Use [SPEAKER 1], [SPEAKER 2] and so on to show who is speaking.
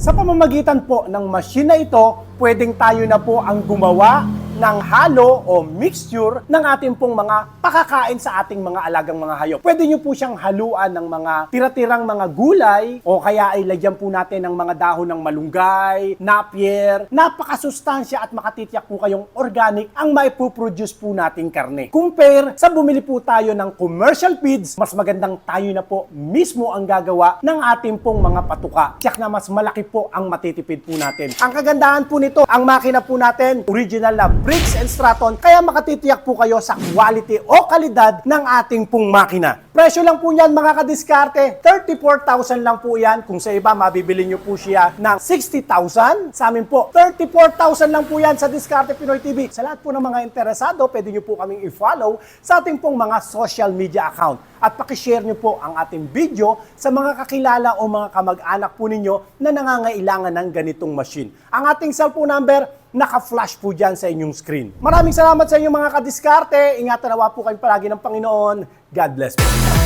[SPEAKER 1] Sa pamamagitan po ng machine na ito, pwedeng tayo na po ang gumawa ng halo o mixture ng ating pong mga pakakain sa ating mga alagang mga hayop. Pwede nyo po siyang haluan ng mga tira-tirang mga gulay o kaya ay lagyan po natin ng mga dahon ng malunggay, napier. Napakasustansya at makatitiyak po kayong organic ang maipoproduce po nating karne. Compare sa bumili po tayo ng commercial feeds, mas magandang tayo na po mismo ang gagawa ng ating pong mga patuka. Tiyak na mas malaki po ang matitipid po natin. Ang kagandahan po nito, ang makina po natin, original na Briggs & Stratton, kaya makatitiyak po kayo sa quality o kalidad ng ating pong makina. Presyo lang po niyan mga kadiskarte, 34,000 lang po yan. Kung sa iba, mabibili nyo po siya ng 60,000. Sa amin po, 34,000 lang po yan sa Diskarte Pinoy TV. Sa lahat po ng mga interesado, pwede nyo po kaming i-follow sa ating pong mga social media account. At pakishare nyo po ang ating video sa mga kakilala o mga kamag-anak po ninyo na nangangailangan ng ganitong machine. Ang ating cellphone number, naka-flash po dyan sa inyong screen. Maraming salamat sa inyo mga kadiskarte. Ingatan nawa po kayo palagi ng Panginoon. God bless po.